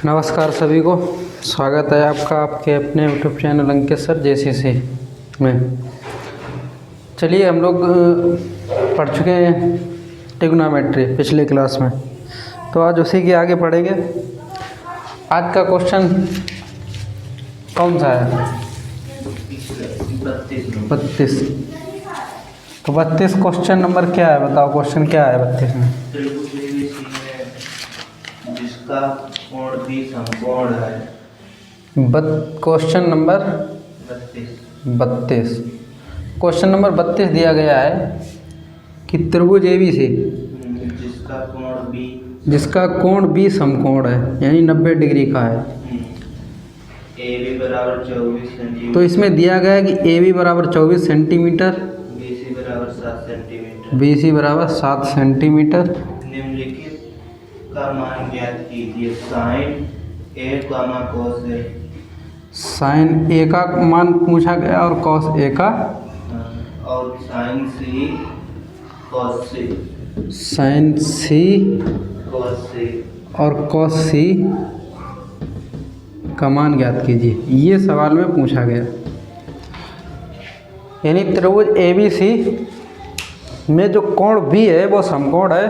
नमस्कार सभी को, स्वागत है आपका आपके अपने यूट्यूब चैनल अंकित सर JCC में। चलिए हम लोग पढ़ चुके हैं ट्रिग्नोमेट्री पिछले क्लास में, तो आज उसी के आगे पढ़ेंगे। आज का क्वेश्चन कौन सा है? 32। तो 32 क्वेश्चन नंबर क्या है? बताओ क्वेश्चन क्या है 32 में? जिसका कोण भी समकोण है। Question number 32। क्वेश्चन नंबर 32 दिया गया है कि त्रिभुज ABC जिसका कोण B समकोण है, यानी 90 डिग्री का है। AB बराबर 24 सेंटीमीटर। तो इसमें दिया गया है कि AB बराबर 24 सेंटीमीटर, BC बराबर 7 सेंटीमीटर। BC बराबर 7 सेंटीमीटर। निम्नलिखित का मान ज्ञात कीजिए। Sine A comma cos A। Sine A का मान पूछा गया और कॉस A का, और साइन C कोस C। साइन C कोस C और कॉस C का मान ज्ञात कीजिए, ये सवाल में पूछा गया। यानी त्रिभुज ABC में जो कोण B है वो समकोण है,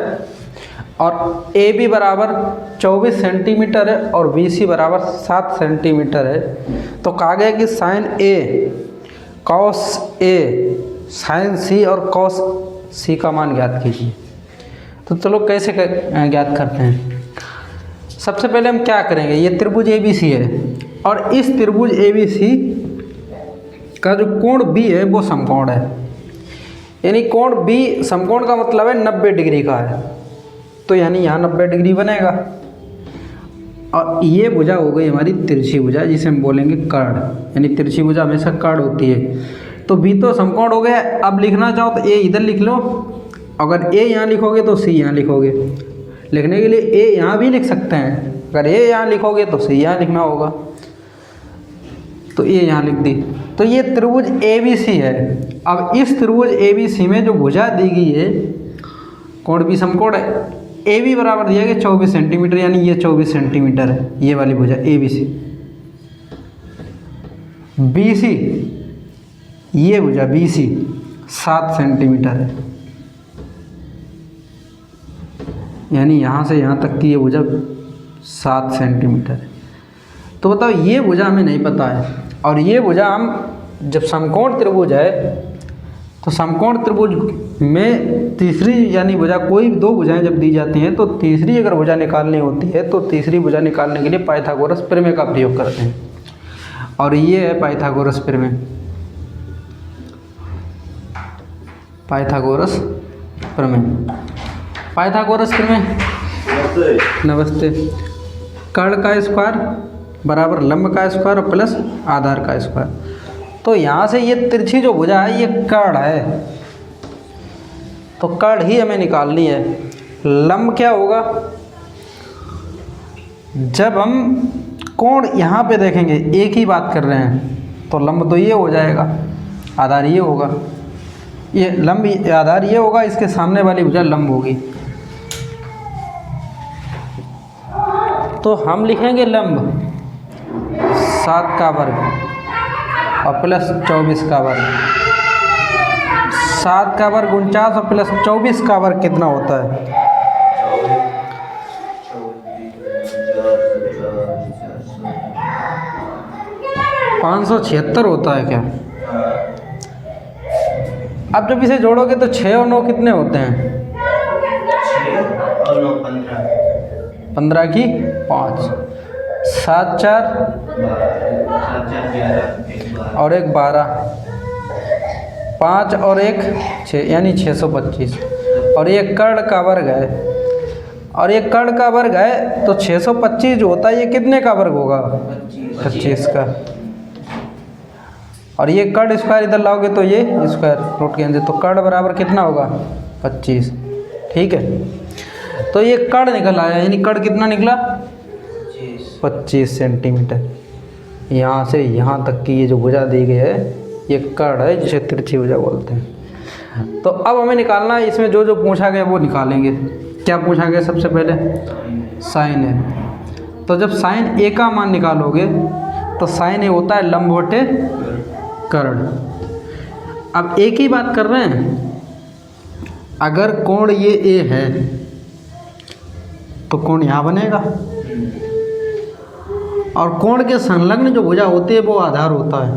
और AB बराबर 24 सेंटीमीटर है और BC बराबर 7 सेंटीमीटर है। तो कहा गया कि sine A cos A sine C और कॉस C का मान ज्ञात कीजिए। तो चलो कैसे ज्ञात करते हैं। सबसे पहले हम क्या करेंगे, ये त्रिभुज ABC है और इस त्रिभुज ABC का जो कोण B है वो समकोण है। यानी कोण B समकोण का मतलब है 90 डिग्री का है, तो यानी यहाँ 90 डिग्री बनेगा। और ये भुजा हो गई हमारी तिरछी भुजा, जिसे हम बोलेंगे कर्ण। यानी तिरछी भुजा हमेशा कर्ण होती है। तो B तो समकोण हो गया। अब लिखना चाहो तो A इधर लिख लो, अगर A यहाँ लिखोगे तो C यहाँ लिखोगे। लिखने के लिए A यहाँ भी लिख सकते हैं, अगर A यहाँ लिखोगे तो C यहाँ लिखना होगा। तो A यहाँ लिख दी। तो ये त्रिभुज ABC है। अब इस त्रिभुज ABC में जो भुजा दी गई है, कोण B समकोण है। AB बराबर दिया गया 24 सेंटीमीटर, यानी ये 24 सेंटीमीटर है ये वाली भुजा ABC। BC, ये भुजा BC 7 सेंटीमीटर है, यानी यहाँ से यहाँ तक की ये भुजा 7 सेंटीमीटर है। तो बताओ ये भुजा हमें नहीं पता है, और ये भुजा हम जब समकोण त्रिभुज है तो समकोण त्रिभुज में तीसरी यानी भुजा, कोई दो भुजाएं जब दी जाती हैं तो तीसरी अगर भुजा निकालनी होती है तो तीसरी भुजा निकालने के लिए पाइथागोरस प्रमेय का प्रयोग करते हैं, और ये है पाइथागोरस प्रमेय। पाइथागोरस प्रमेय, पाइथागोरस प्रमेय। नमस्ते। कर्ण का स्क्वायर बराबर लंब का स्क्वायर और प्लस आधार का स्क्वायर। तो यहाँ से ये तिरछी जो भुजा है ये कर्ण है, तो कर्ण ही हमें निकालनी है। लंब क्या होगा, जब हम कोण यहाँ पे देखेंगे, एक ही बात कर रहे हैं, तो लंब तो ये हो जाएगा, आधार ये होगा, ये लंब आधार ये होगा, इसके सामने वाली भुजा लंब होगी। तो हम लिखेंगे लंब 7 का वर्ग और प्लस 24 का वर्ग। 7 का वर्ग 49 और प्लस 24 का वर्ग कितना होता है? 576 होता है क्या? अब जब इसे जोड़ोगे तो 6 और 9 कितने होते हैं? 6 और 9 15 की 5, 7 4 और 1 12, 5 और 1 6, यानी 625। और ये कर्ण का वर्ग है, और ये कर्ण का वर्ग है, तो 625 जो होता है ये कितने का वर्ग होगा? 25 का। और ये कर्ण स्क्वायर इधर लाओगे तो ये स्क्वायर रूट के अंदर, तो कर्ण बराबर कितना होगा? 25। ठीक है, तो ये कर्ण निकल आया, यानी कर्ण कितना निकला? 25 सेंटीमीटर। यहाँ से यहाँ तक की ये जो भुजा दी गई है ये कर्ण है, जिसे तिरछी भुजा बोलते हैं। तो अब हमें निकालना है, इसमें जो जो पूछा गया वो निकालेंगे। क्या पूछा गया? सबसे पहले साइन है, तो जब साइन ए का मान निकालोगे तो साइन ए होता है लंब बटे कर्ण। अब ए की बात कर रहे हैं, अगर कोण ये ए है तो कोण यहाँ बनेगा, और कोण के संलग्न जो भुजा होती है वो आधार होता है,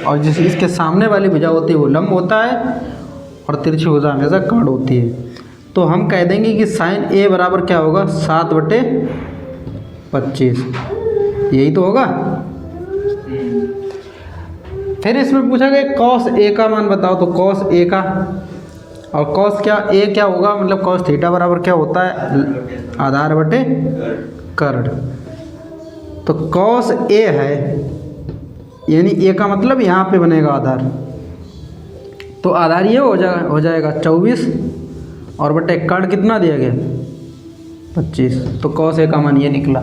और जिस इसके सामने वाली भुजा होती है वो लंब होता है, और तिरछी भुजा हमेशा कर्ण होती है। तो हम कह देंगे कि साइन ए बराबर क्या होगा 7/25, यही तो होगा। फिर इसमें पूछा गया कॉस ए का मान बताओ, तो कॉस ए का, और कॉस क्या ए क्या होगा, मतलब कॉस थीटा बराबर क्या होता है आधार बटे कर्ण। तो कॉस ए है, यानी ए का मतलब यहाँ पे बनेगा आधार, तो आधार ये हो जाएगा 24, और बटे कर्ण कितना दिया गया 25, तो कॉस ए का मान ये निकला।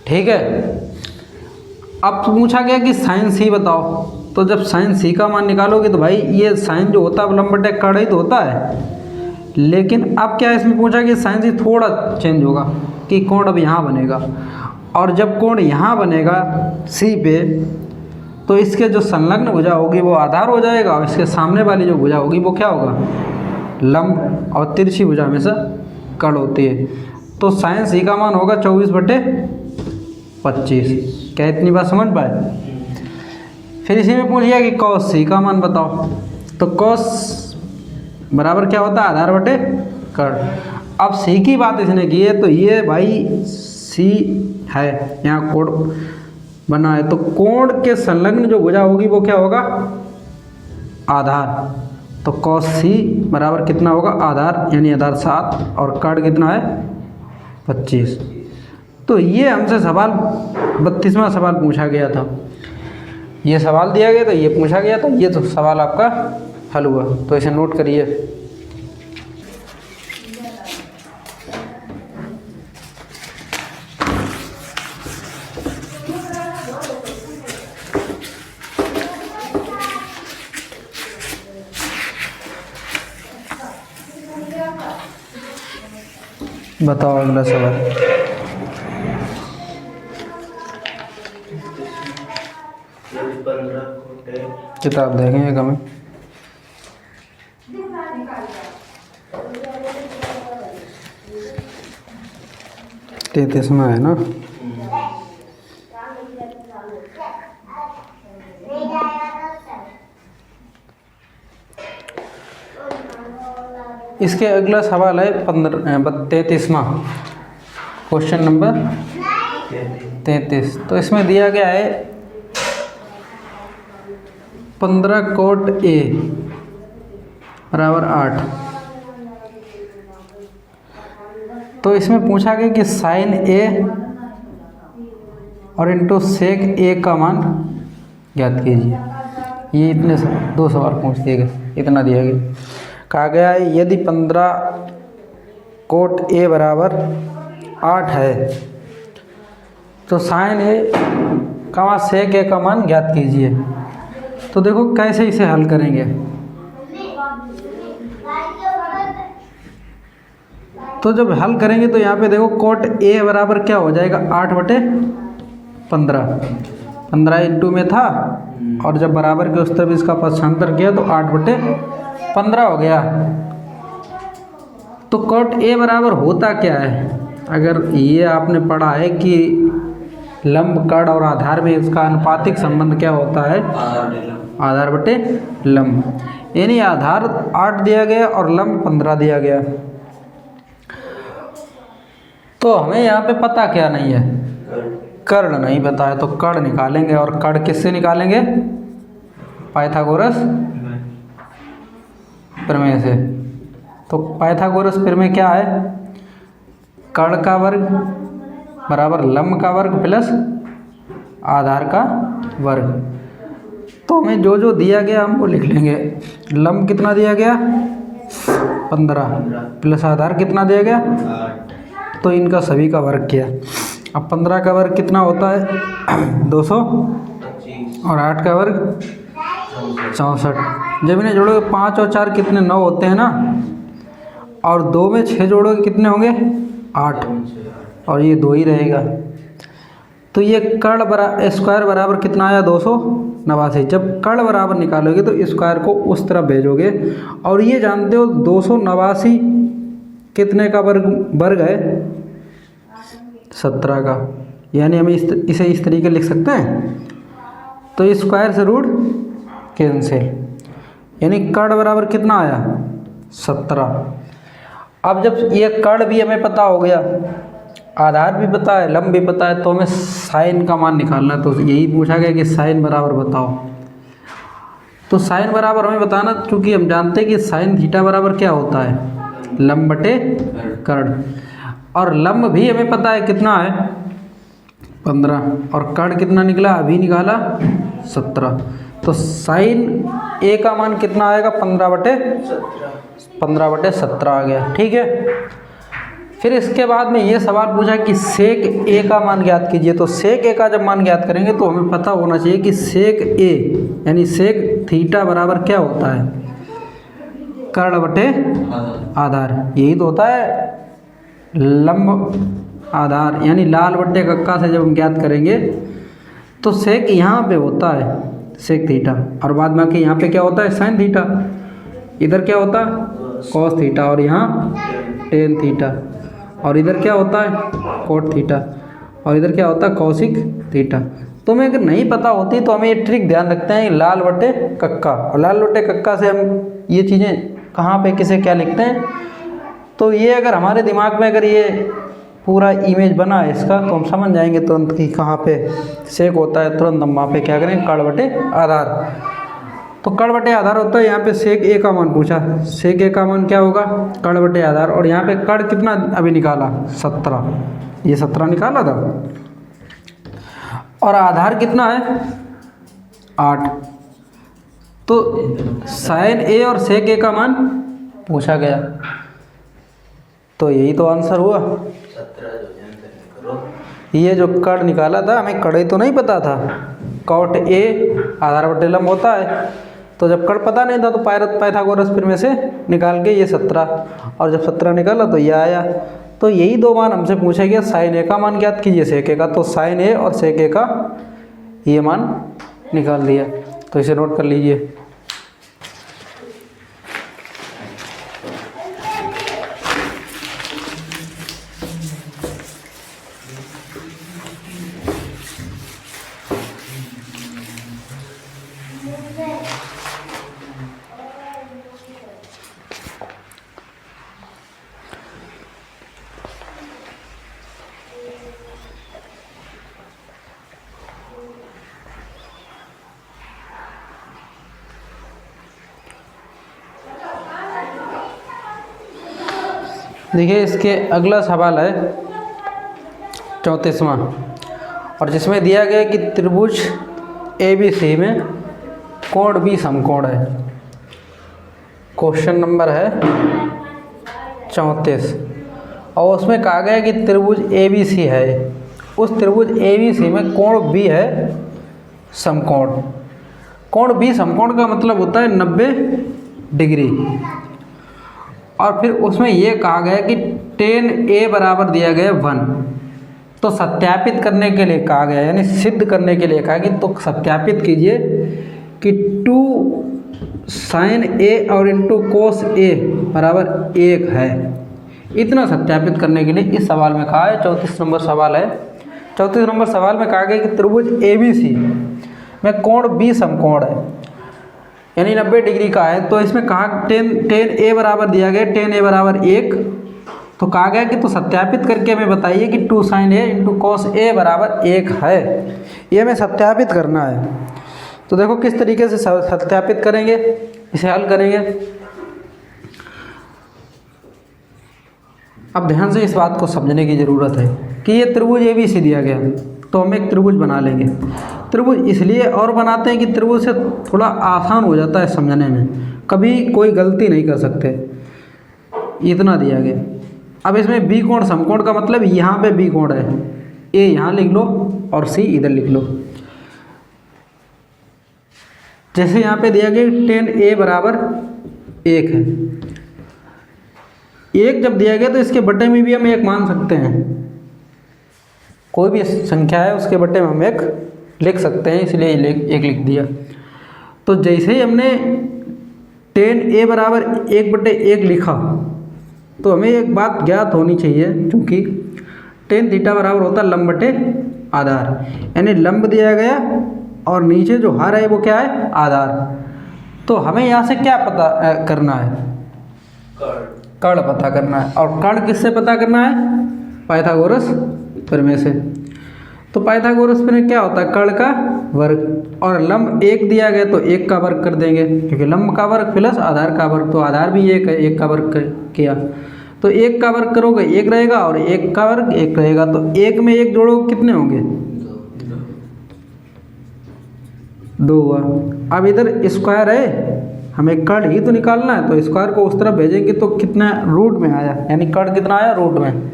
ठीक है। अब पूछा गया कि साइन सी बताओ, तो जब साइन सी का मान निकालोगे तो भाई ये साइन जो होता है लंब बटे कर्ण ही तो होता है, लेकिन अब क्या इसमें पूछा कि साइन सी थोड़ा चेंज होगा कि कोण अब यहाँ बनेगा, और जब कोण यहाँ बनेगा सी पे तो इसके जो संलग्न भुजा होगी वो आधार हो जाएगा, और इसके सामने वाली जो भुजा होगी वो क्या होगा लंब, और तिरछी भुजा हमेशा कर्ण होती है। तो साइन सी का मान होगा 24/25। क्या इतनी बात समझ पाए? फिर इसी में पूछ लिया कि कॉस सी का मान बताओ, तो कॉस बराबर क्या होता है आधार बटे कर्ण। अब सी की बात इसने की है, तो ये भाई सी है, यहाँ कोण बना है, तो कोण के संलग्न जो भुजा होगी वो क्या होगा आधार। तो कॉस सी बराबर कितना होगा आधार, यानी आधार 7, और कर्ण कितना है 25। तो ये हमसे सवाल 32वां सवाल पूछा गया था, ये सवाल दिया गया था, ये पूछा गया था, ये तो सवाल आपका हल हुआ। तो इसे नोट करिए। बताओ अगला सवाल। किताब देखेंगे हमें। तैतीसवां है ना। इसके अगला सवाल है 33वां, क्वेश्चन नंबर 33। तो इसमें दिया गया है 15 कोट ए बराबर 8। तो इसमें पूछा गया कि साइन ए और इंटू सेक ए का मान ज्ञात कीजिए। ये इतने दो सवाल पूछ दिए गए, इतना दिया गया। कहा गया है यदि 15 कोट ए बराबर 8 है तो साइन ए का मान सेक ए का मान ज्ञात कीजिए। तो देखो कैसे इसे हल करेंगे। तो जब हल करेंगे तो यहाँ पे देखो कोट ए बराबर क्या हो जाएगा 8/15। 15 इंटू में था, और जब बराबर के उस तरफ इसका पक्षांतर किया तो 8/15 हो गया। तो कोट ए बराबर होता क्या है, अगर ये आपने पढ़ा है कि लंब कर्ण और आधार में इसका अनुपातिक संबंध क्या होता है आधार बटे लंब, यानी आधार 8 दिया गया और लंब 15 दिया गया। तो हमें यहाँ पे पता क्या नहीं है, कर्ण नहीं पता है, तो कर्ण निकालेंगे। और कर्ण किससे निकालेंगे पाइथागोरस प्रमेय से। तो पाइथागोरस प्रमेय क्या है, कर्ण का वर्ग बराबर लंब का वर्ग प्लस आधार का वर्ग। तो हमें जो जो दिया गया हम वो लिख लेंगे। लंब कितना दिया गया 15 प्लस आधार कितना दिया गया 8, तो इनका सभी का वर्ग किया। अब 15 का वर्ग कितना होता है 225, और 8 का वर्ग 64। जब इन्हें जोड़ोगे 5 और 4 कितने 9 होते हैं ना, और 2 में 6 जोड़ोगे कितने होंगे 8, और ये 2 ही रहेगा। तो ये कर्ण स्क्वायर बराबर कितना आया 289। जब कर्ण बराबर निकालोगे तो स्क्वायर को उस तरफ भेजोगे, और ये जानते हो 289 कितने का वर्ग है 17 का, यानी हम इसे इस तरीके लिख सकते हैं। तो स्क्वायर से रूट कैंसिल, यानी कर्ण बराबर कितना आया 17। अब जब ये कर्ण भी हमें पता हो गया, आधार भी पता है, लंब भी पता है, तो हमें साइन का मान निकालना है। तो यही पूछा गया कि साइन बराबर बताओ। तो साइन बराबर हमें बताना, क्योंकि हम जानते हैं कि साइन थीटा बराबर क्या होता है लंब बटे कर्ण, और लंब भी हमें पता है कितना है 15, और कर्ण कितना निकला अभी निकाला 17। तो साइन ए का मान कितना आएगा 15/17 आ गया। ठीक है। फिर इसके बाद में ये सवाल पूछा कि सेक ए का मान ज्ञात कीजिए। तो सेक ए का जब मान ज्ञात करेंगे तो हमें पता होना चाहिए कि सेक ए यानी सेक थीटा बराबर क्या होता है कर्ण बटे आधार। यही तो होता है लंब आधार, यानी लाल बटे कक्का से जब हम ज्ञात करेंगे तो सेक यहाँ पे होता है सेक थीटा, और बाद में यहाँ पे क्या होता है साइन थीटा, इधर क्या होता है कॉस थीटा, और यहाँ टेन थीटा, और इधर क्या होता है कोट थीटा, और इधर क्या होता है कौशिक थीटा। तो हमें अगर नहीं पता होती तो हमें ये ट्रिक ध्यान रखते हैं लाल बटे कक्का, और लाल बटे कक्का से हम ये चीज़ें कहाँ पे किसे क्या लिखते हैं। तो ये अगर हमारे दिमाग में अगर ये पूरा इमेज बना है इसका, तो हम समझ जाएंगे तुरंत कि कहाँ पे सेक होता है, तुरंत हम वहाँ पे क्या करें कर्ण बटे आधार। तो कर्ण बटे आधार होता है, यहाँ पे सेक ए का मान पूछा, सेक ए का मान क्या होगा कर्ण बटे आधार, और यहाँ पे कर्ण कितना अभी निकाला 17, ये 17 निकाला था, और आधार कितना है 8। तो साइन ए और सेक ए का मान पूछा गया, तो यही तो आंसर हुआ। ये जो कर्ण निकाला था हमें कर्ण तो नहीं पता था, कॉट ए आधार बटे लंब होता है, तो जब कर्ण पता नहीं था तो पाइथागोरस में से निकाल के ये 17, और जब 17 निकाला तो ये आया। तो यही दो मान हमसे पूछा गया, साइन ए का मान ज्ञात कीजिए सेक ए का, तो साइन ए और सेक ए का ये मान निकाल दिया। तो इसे नोट कर लीजिए। देखिए इसके अगला सवाल है 34वां, और जिसमें दिया गया कि त्रिभुज ABC में कोण B समकोण है। क्वेश्चन नंबर है 34, और उसमें कहा गया कि त्रिभुज ABC है, उस त्रिभुज ABC में कोण B है समकोण। कोण B समकोण का मतलब होता है 90 डिग्री, और फिर उसमें ये कहा गया कि tan A बराबर दिया गया 1। तो सत्यापित करने के लिए कहा गया, यानी सिद्ध करने के लिए कहा कि तो सत्यापित कीजिए कि 2 sin A और इंटू कोस A बराबर 1 है। इतना सत्यापित करने के लिए इस सवाल में कहा है। 34 नंबर सवाल है। 34 नंबर सवाल में कहा गया कि त्रिभुज ABC में कोण B समकोण है, यानी 90 डिग्री का है। तो इसमें कहा tan A बराबर दिया गया, tan A बराबर 1। तो कहा गया कि तो सत्यापित करके हमें बताइए कि 2 sin A into cos A बराबर 1 है। ये हमें सत्यापित करना है। तो देखो किस तरीके से सत्यापित करेंगे, इसे हल करेंगे। अब ध्यान से इस बात को समझने की ज़रूरत है कि ये त्रिभुज ABC दिया गया, तो हम एक त्रिभुज बना लेंगे। त्रिभुज इसलिए और बनाते हैं कि त्रिभुज से थोड़ा आसान हो जाता है समझने में, कभी कोई गलती नहीं कर सकते। इतना दिया गया। अब इसमें B कोण समकोण का मतलब यहाँ पे B कोण है, A यहाँ लिख लो और C इधर लिख लो। जैसे यहाँ पे दिया गया tan A बराबर 1 है, 1 जब दिया गया तो इसके बटे में भी हम 1 मान सकते हैं। कोई भी संख्या है उसके बट्टे में हम एक लिख सकते हैं, इसलिए एक लिख दिया। तो जैसे ही हमने tan a बराबर 1/1 लिखा तो हमें एक बात ज्ञात होनी चाहिए, क्योंकि tan थीटा बराबर होता है लंब बटे आधार, यानी लंब दिया गया और नीचे जो हर है वो क्या है, आधार। तो हमें यहाँ से क्या पता करना है, कर्ण पता करना है। और कर्ण किससे पता करना है, पाइथागोरस प्रमेय से। तो पाइथागोरस प्रमेय क्या होता है, कर्ण का वर्ग, और लंब 1 दिया गया तो 1 का वर्ग कर देंगे, क्योंकि लंब का वर्ग प्लस आधार का वर्ग, तो आधार भी 1 है, 1 का वर्ग किया तो 1 का वर्ग करोगे 1 रहेगा और 1 का वर्ग 1 रहेगा। तो 1 में 1 जोड़ोगे कितने होंगे, 2 हुआ। अब इधर स्क्वायर है, हमें कर्ण ही तो निकालना है, तो स्क्वायर को उस तरफ भेजेंगे तो कितना रूट में आया, यानी कर्ण कितना आया, रूट में।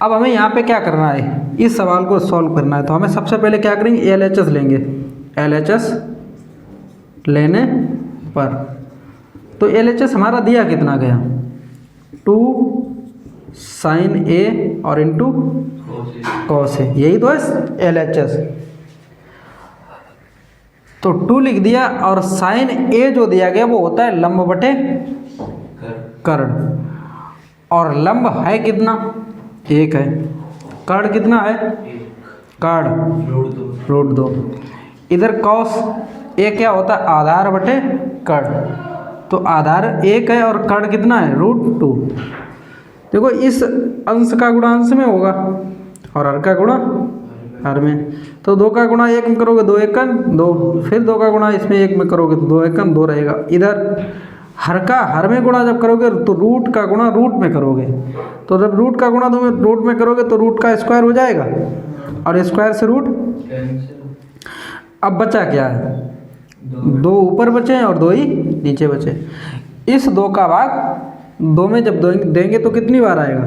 अब हमें यहाँ पे क्या करना है, इस सवाल को सॉल्व करना है। तो हमें सबसे पहले क्या करेंगे, LHS लेंगे। LHS लेने पर तो LHS हमारा दिया कितना गया, 2 sin a और इंटू cos a, यही तो है LHS। तो 2 लिख दिया, और sin a जो दिया गया वो होता है लंब बटे कर्ण, और लंब है कितना, 1 है, कर्ण कितना है, कर्ण रूट 2। इधर cos a क्या होता है, आधार बटे कर्ण, तो आधार 1 है और कर्ण कितना है, रूट 2। देखो इस अंश का गुणा अंश में होगा और हर का गुणा हर में, तो 2 का गुणा 1 में करोगे 2 एकम 2, फिर 2 का गुणा इसमें 1 में करोगे तो 2 एकम 2 रहेगा। इधर हर का हर में गुणा जब करोगे तो रूट का गुणा रूट में करोगे, तो जब रूट का गुणा तुम रूट में करोगे तो रूट का स्क्वायर हो जाएगा, और स्क्वायर से रूट। अब बचा क्या है, 2 ऊपर बचे और 2 ही नीचे बचे। इस 2 का भाग 2 में जब देंगे तो कितनी बार आएगा,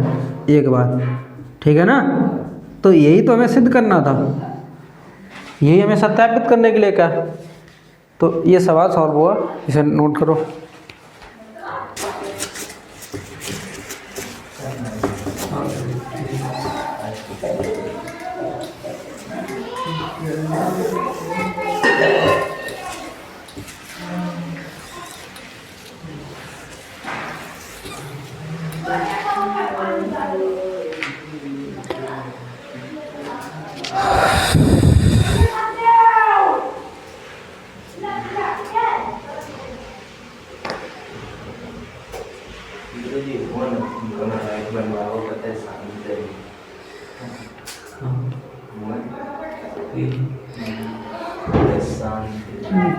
1 बार, ठीक है ना। तो यही तो हमें सिद्ध करना था, यही हमें सत्यापित करने के लिए कहा। तो ये सवाल सॉल्व हुआ, इसे नोट करो।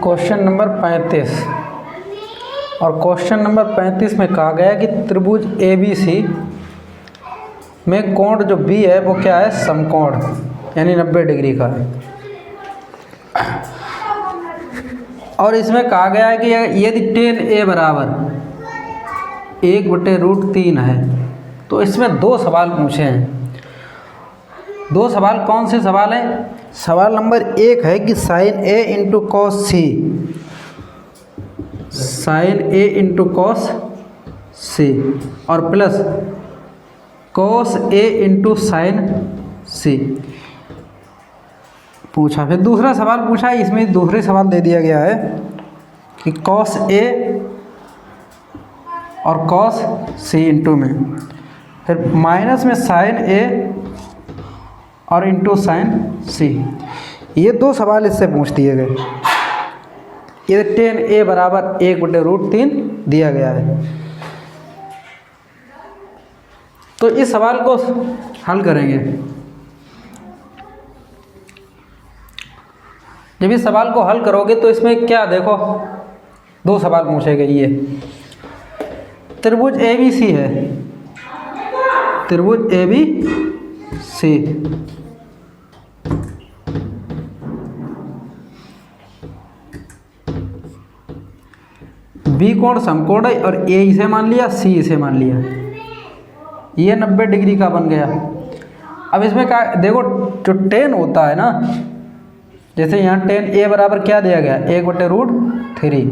क्वेश्चन नंबर 35, और क्वेश्चन नंबर 35 में कहा गया कि त्रिभुज ABC में कोण जो B है वो क्या है, समकोण, यानी 90 डिग्री का है। और इसमें कहा गया है कि यदि tan A बराबर 1/√3 है, तो इसमें 2 सवाल पूछे हैं। 2 सवाल कौन से सवाल हैं, सवाल नंबर 1 है कि sin A into cos C, sin A into cos C, और plus cos A into sin C पूछा। फिर दूसरा सवाल पूछा है, इसमें दूसरे सवाल दे दिया गया है कि cos A और cos C इंटू में, फिर माइनस में sin A और इंटू sin C। ये 2 सवाल इससे पूछ दिए गए। ये tan A बराबर 1/√3 दिया गया है। तो इस सवाल को हल करेंगे। जब इस सवाल को हल करोगे तो इसमें क्या, देखो 2 सवाल पूछे गए। ये त्रिभुज ABC है, त्रिभुज ABC B कोण समकोण है, और A इसे मान लिया, C इसे मान लिया, ये 90 डिग्री का बन गया। अब इसमें क्या देखो, जो tan होता है ना, जैसे यहाँ tan A बराबर क्या दिया गया, 1/√3,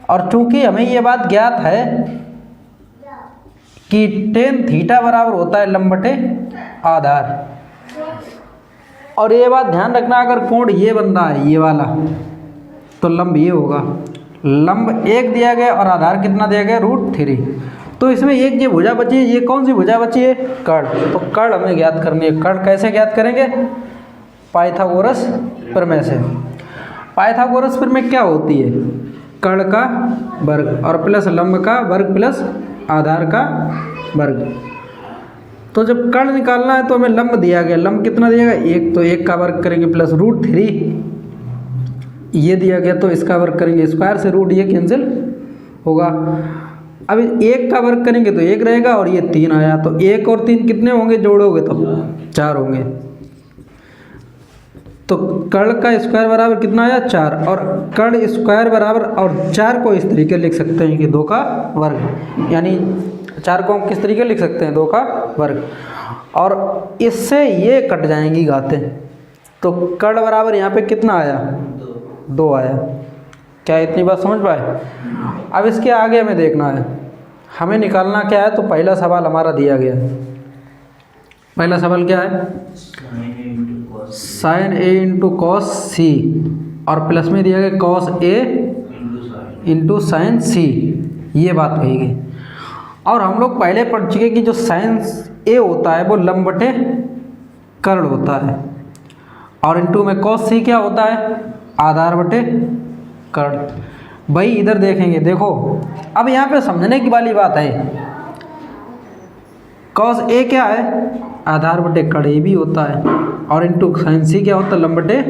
और चूंकि हमें ये बात ज्ञात है कि tan थीटा बराबर होता है लंब बटे आधार। और ये बात ध्यान रखना, अगर कोण ये बन रहा है ये वाला, तो लंब ये होगा। लंब 1 दिया गया और आधार कितना दिया गया, √3। तो इसमें एक ये भुजा बची है, ये कौन सी भुजा बची है, कर्ण। तो कर्ण हमें ज्ञात करनी है। कर्ण कैसे ज्ञात करेंगे, पाइथागोरस प्रमेय से। पाइथागोरस प्रमेय क्या होती है, कर्ण का वर्ग और प्लस लंब का वर्ग प्लस आधार का वर्ग। तो जब कर्ण निकालना है तो हमें लंब दिया गया, लंब कितना दिया गया 1, तो 1 का वर्ग करेंगे प्लस √3, ये दिया गया तो इसका वर्ग करेंगे, स्क्वायर से रूट ये कैंसिल होगा। अब 1 का वर्ग करेंगे तो 1 रहेगा और ये 3 आया, तो 1 और 3 कितने होंगे, जोड़ोगे तो 4 होंगे। तो कर्ण का स्क्वायर बराबर कितना आया, 4। और कर्ण स्क्वायर बराबर, और 4 को इस तरीके लिख सकते हैं कि 2 का वर्ग, यानी 4 को हम किस तरीके लिख सकते हैं, 2 का वर्ग। और इससे ये कट जाएंगी घातें, तो कर्ण बराबर यहाँ पे कितना आया, 2 आया। क्या इतनी बात समझ पाए। अब इसके आगे हमें देखना है, हमें निकालना क्या है। तो पहला सवाल हमारा दिया गया, पहला सवाल क्या है, sin A इंटू कॉस सी, और प्लस में दिया गया cos A इंटू साइन सी, ये बात कही गई। और हम लोग पहले पढ़ चुके कि जो साइन A होता है वो लंब बटे कर्ण होता है, और इंटू में cos C क्या होता है, आधार बटे कर्ण। भाई इधर देखेंगे, देखो अब यहाँ पे समझने की वाली बात है, cos A क्या है, आधार बटे कर्ण, ये भी होता है, और इंटू साइन सी क्या होता है, लंब बटे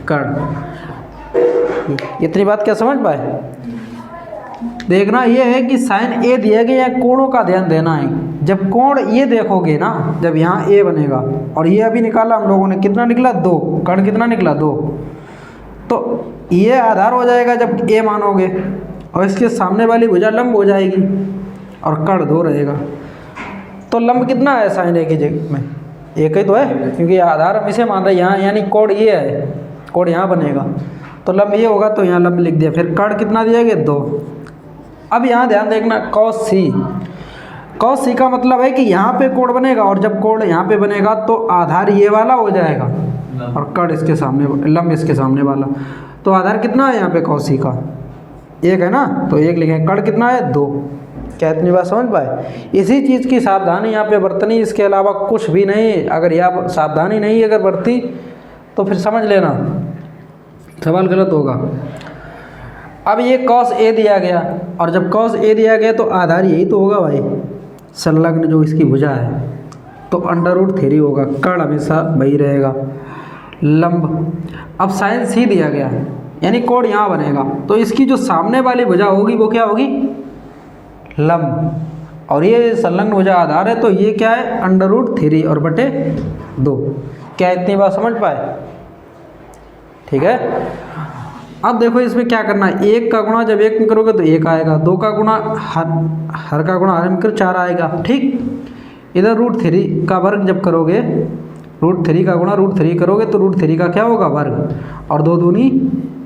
कर्ण। इतनी बात क्या समझ पाए। देखना ये है कि साइन A दिया गया, या कोणों का ध्यान देना है। जब कोण ये देखोगे ना, जब यहाँ A बनेगा, और ये अभी निकाला हम लोगों ने, कितना निकला 2, कर्ण कितना निकला 2, तो ये आधार हो जाएगा जब A मानोगे, और इसके सामने वाली भुजा लंब हो जाएगी, और कर्ण 2 रहेगा। तो लंब कितना है साइन A की जगह में, 1 ही तो है, क्योंकि आधार हम इसे मान रहे हैं यहाँ, यानी कोण ये है, कोण यहाँ बनेगा, तो लंब ये होगा, तो यहाँ लंब लिख दिया। फिर कर्ण कितना दिया गया 2। अब यहाँ ध्यान देखना, cos C का मतलब है कि यहाँ पे कोण बनेगा, और जब कोण यहाँ पे बनेगा तो आधार ये वाला हो जाएगा, और कर्ण इसके सामने, लंब इसके सामने वाला। तो आधार कितना है यहाँ पे cos C का, 1 है ना, तो 1 लिखेंगे। कर्ण कितना है 2। क्या इतनी बात समझ पाए। इसी चीज़ की सावधानी यहाँ पे बरतनी, इसके अलावा कुछ भी नहीं। अगर यह सावधानी नहीं अगर बरती तो फिर समझ लेना सवाल गलत होगा। अब ये cos A दिया गया, और जब cos A दिया गया तो आधार यही तो होगा भाई, संलग्न जो इसकी भुजा है, तो √3 होगा। कर्ण हमेशा वही रहेगा, लंब। अब साइन C दिया गया है, यानी कोण यहाँ बनेगा, तो इसकी जो सामने वाली भुजा होगी वो क्या होगी, लंब। और ये संलग्न भुजा आधार है, तो ये क्या है, √3 और बटे 2। क्या इतनी बात समझ पाए, ठीक है। अब देखो इसमें क्या करना है, 1 का गुणा जब 1 में करोगे तो 1 आएगा, 2 का गुणा हर का गुणा हर में कर 4 आएगा, ठीक। इधर √3 का वर्ग जब करोगे, √3 का गुणा √3 करोगे तो √3 का क्या होगा, वर्ग, और 2 दूनी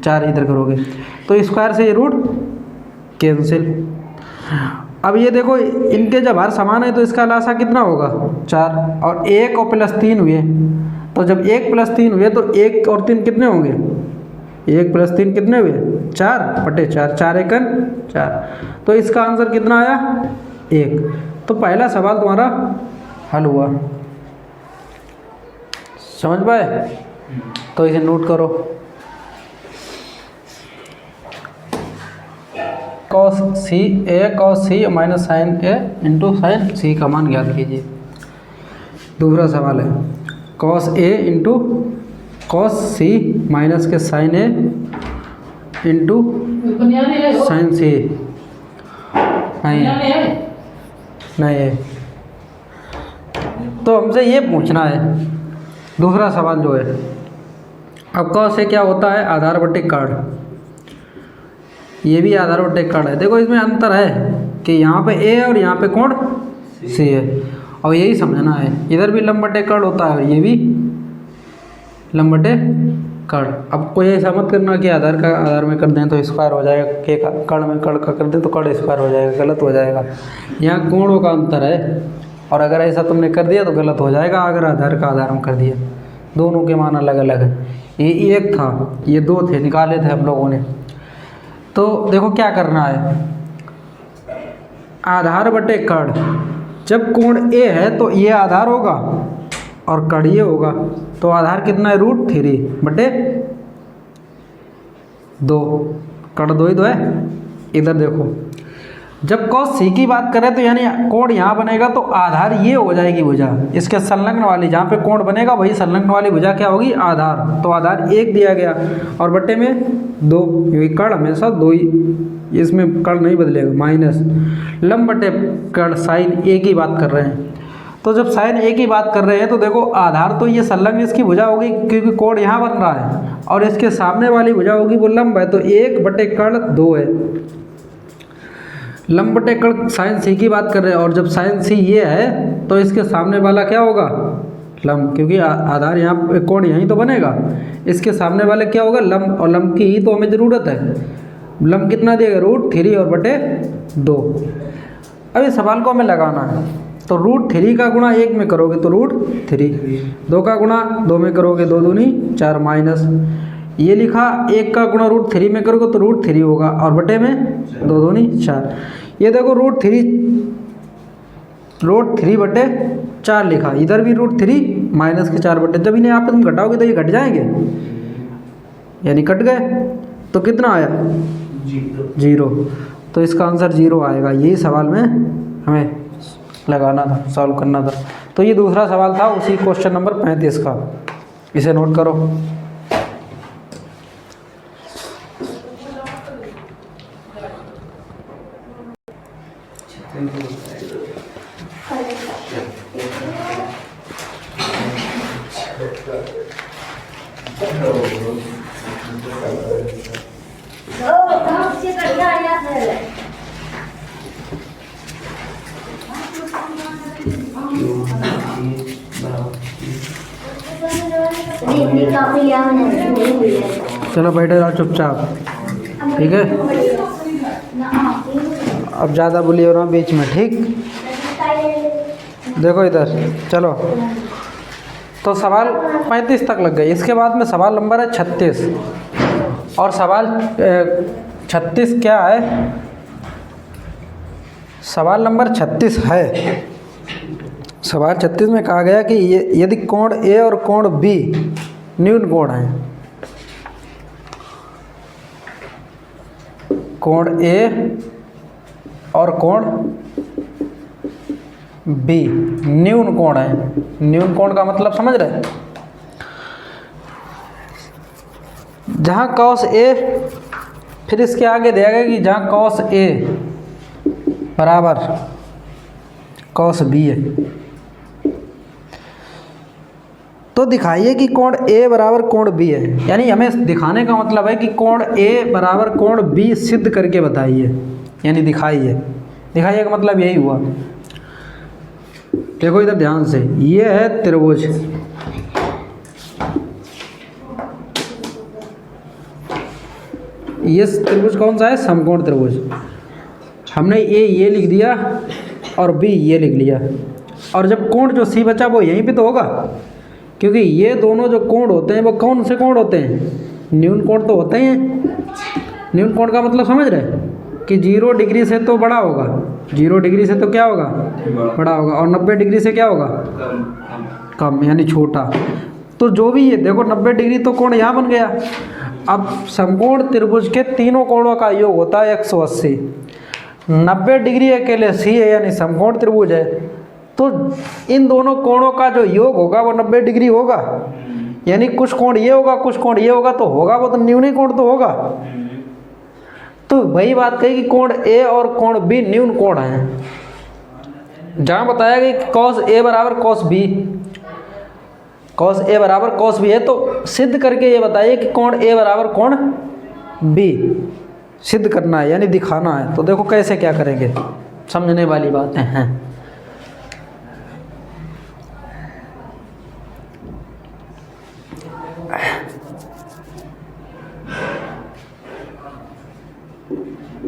4 इधर करोगे तो स्क्वायर से ये रूट कैंसिल। अब ये देखो इनके जब हर समान है तो इसका लासा कितना होगा, 4, और 1 और प्लस 3 हुए, तो जब 1 प्लस 3 हुए तो 1 और 3 कितने होंगे, 1 प्लस 3 कितने हुए, 4 बटे 4, 4 एकन 4। तो इसका आंसर कितना आया, 1। तो पहला सवाल तुम्हारा हल हुआ, समझ पाए। तो इसे नोट करो, cos C minus sine A into sine C का मान ज्ञात कीजिए। दूसरा सवाल है cos A into cos C minus के sine A into sine C। नहीं है, तो हमसे ये पूछना है दूसरा सवाल जो है। अब cos A क्या होता है, आधार बटे कर्ण, ये भी आधार बटे कर्ण है। देखो इसमें अंतर है कि यहाँ पे A और यहाँ पे कोण C है, और यही समझना है। इधर भी लंब बटे कर्ण होता है और ये भी लंब बटे कर्ण। अब कोई ऐसा मत करना कि आधार का आधार में कर दें तो स्क्वायर हो जाएगा, के कर्ण में कर्ण का कर दें तो कर्ण स्क्वायर हो जाएगा, गलत हो जाएगा। यहाँ कोणों का अंतर है, और अगर ऐसा तुमने कर दिया तो गलत हो जाएगा, अगर आधार का आधार हम कर दिया। दोनों के मान अलग अलग है, ये एक था, ये दो थे, निकाले थे हम लोगों ने। तो देखो क्या करना है, आधार बटे कड़, जब कोण ए है तो ये आधार होगा और कड़ ये होगा, तो आधार कितना है √3 बटे 2, कड़ 2 ही तो है। इधर देखो, जब cos c की बात करें तो यानी कोण यहाँ बनेगा तो आधार ये हो जाएगी भुजा, इसके संलग्न वाली, जहाँ पे कोण बनेगा वही संलग्न वाली भुजा क्या होगी, आधार। तो आधार 1 दिया गया और बटे में 2, क्योंकि कड़ हमेशा 2 ही, इसमें कड़ नहीं बदलेगा, माइनस लंब बटे कड़, साइन a की बात कर रहे हैं। तो जब साइन a की बात कर रहे हैं तो देखो आधार तो ये संलग्न इसकी भुजा होगी, क्योंकि कोण यहाँ बन रहा है, और इसके सामने वाली भुजा होगी वो लंब है, तो 1 बटे कड़ 2 है। लंब बटे कड़ साइन c की बात कर रहे हैं, और जब साइन c ये है तो इसके सामने वाला क्या होगा, लंब, क्योंकि आधार यहाँ कोण यहीं तो बनेगा, इसके सामने वाले क्या होगा, लंब, और लंब की ही तो हमें ज़रूरत है। लंब कितना दिएगा, √3 और बटे 2। अब इस सवाल को हमें लगाना है, तो √3 का गुणा 1 में करोगे तो √3, 2 का गुणा 2 में करोगे 2 दूनी 4, माइनस ये लिखा, 1 का गुणा √3 में करोगे तो √3 होगा, और बटे में 2 दूनी 4। ये देखो √3 बटे 4 लिखा, इधर भी √3 माइनस के 4 बटे, जब इन्हें आप तुम घटाओगे तो ये घट जाएंगे, यानी कट गए, तो कितना आया 0। तो इसका आंसर 0 आएगा। यही सवाल में हमें लगाना था, सॉल्व करना था। तो ये दूसरा सवाल था उसी क्वेश्चन नंबर 35 का, इसे नोट करो। चलो बैठे रहो चुपचाप, ठीक है। अब ज़्यादा बोलिए ना बीच में, ठीक। देखो इधर, चलो, तो सवाल 35 तक लग गए। इसके बाद में सवाल नंबर है 36, और सवाल 36 क्या है, सवाल नंबर 36 है। सवाल 36 में कहा गया कि यदि कोण A और कोण B न्यून कोण है, कोण A और कोण B न्यून कोण है। न्यून कोण का मतलब समझ रहे, जहाँ cos A, फिर इसके आगे दिया गया कि जहाँ cos A बराबर cos B है, तो दिखाइए कि कोण A बराबर कोण B है। यानी हमें दिखाने का मतलब है कि कोण A बराबर कोण B सिद्ध करके बताइए, यानी दिखाइए। दिखाइए का मतलब यही हुआ। देखो इधर ध्यान से, ये है त्रिभुज, ये त्रिभुज कौन सा है, समकोण त्रिभुज। हमने ये लिख दिया और B ये लिख लिया, और जब कोण जो C बचा वो यहीं पे तो होगा, क्योंकि ये दोनों जो कोण होते हैं वो कौन से कोण होते हैं, न्यून कोण तो होते हैं। न्यून कोण का मतलब समझ रहे कि 0 डिग्री से तो बड़ा होगा, 0 डिग्री से तो क्या होगा, बड़ा होगा, और 90 डिग्री से क्या होगा, कम, यानी छोटा। तो जो भी ये देखो 90 डिग्री तो कोण यहाँ बन गया। अब समकोण त्रिभुज के तीनों कोणों का योग होता है 180। 90 डिग्री अकेले C है, यानी समकोण त्रिभुज है, तो इन दोनों कोणों का जो योग होगा वो 90 डिग्री होगा। यानी कुछ कोण ये होगा, कुछ कोण ये होगा, तो होगा वो तो न्यून कोण तो होगा। तो वही बात कही कि कोण A और कोण B न्यून कोण है। जहाँ बताया कि cos A बराबर cos B, cos A बराबर cos B है, तो सिद्ध करके ये बताइए कि कोण A बराबर कोण B सिद्ध करना है, यानी दिखाना है। तो देखो कैसे क्या करेंगे, समझने वाली बातें हैं।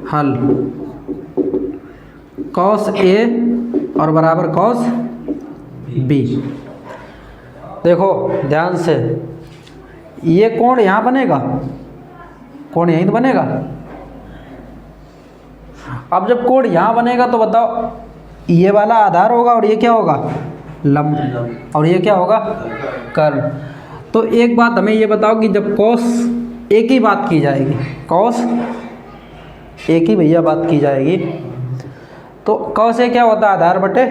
हल, cos A और बराबर cos बी। देखो ध्यान से, ये कोण यहाँ बनेगा, कोण यहीं तो बनेगा। अब जब कोण यहाँ बनेगा तो बताओ, ये वाला आधार होगा और ये क्या होगा, लंब, और ये क्या होगा, कर्ण। तो एक बात हमें ये बताओ कि जब कॉस ए की बात की जाएगी, कॉस ए की भैया बात की जाएगी, तो कॉस ए क्या होता है, आधार बटे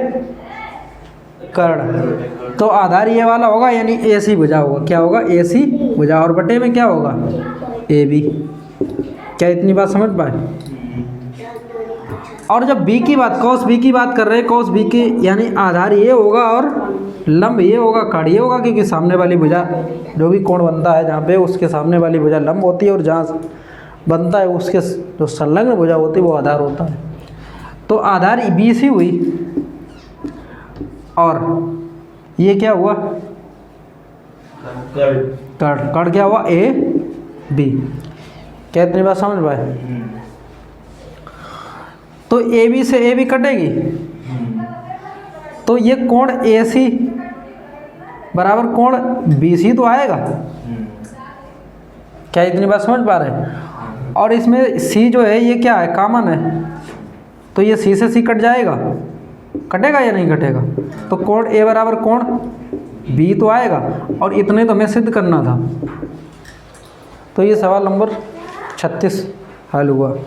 कर्ण। तो आधार ये वाला होगा, यानी ए सी भुजा होगा, क्या होगा, ए सी भुजा, और बटे में क्या होगा, ए बी। क्या इतनी बात समझ पाए। और जब बी की बात, कॉस बी की बात कर रहे हैं, कॉस बी की यानी आधार ये होगा और लंब ये होगा, कर्ण ये होगा, क्योंकि सामने वाली भुजा जो भी कोण बनता है जहाँ पे, उसके सामने वाली भुजा लंब होती है, और जहाँ बनता है उसके जो संलग्न भुजा होती है वो आधार होता है। तो आधार बी सी हुई, और ये क्या हुआ, कर्ण क्या हुआ, ए बी। क्या इतनी बात समझ पाए। तो ए बी से ए बी कटेगी, तो ये कोण ए सी बराबर कोण बी सी तो आएगा। क्या इतनी बात समझ पा रहे हैं। और इसमें सी जो है ये क्या है, कॉमन है, तो ये सी से सी कट जाएगा, कटेगा या नहीं कटेगा। तो कोण ए बराबर कोण बी तो आएगा, और इतने तो हमें सिद्ध करना था। तो ये सवाल नंबर 36 हल हुआ।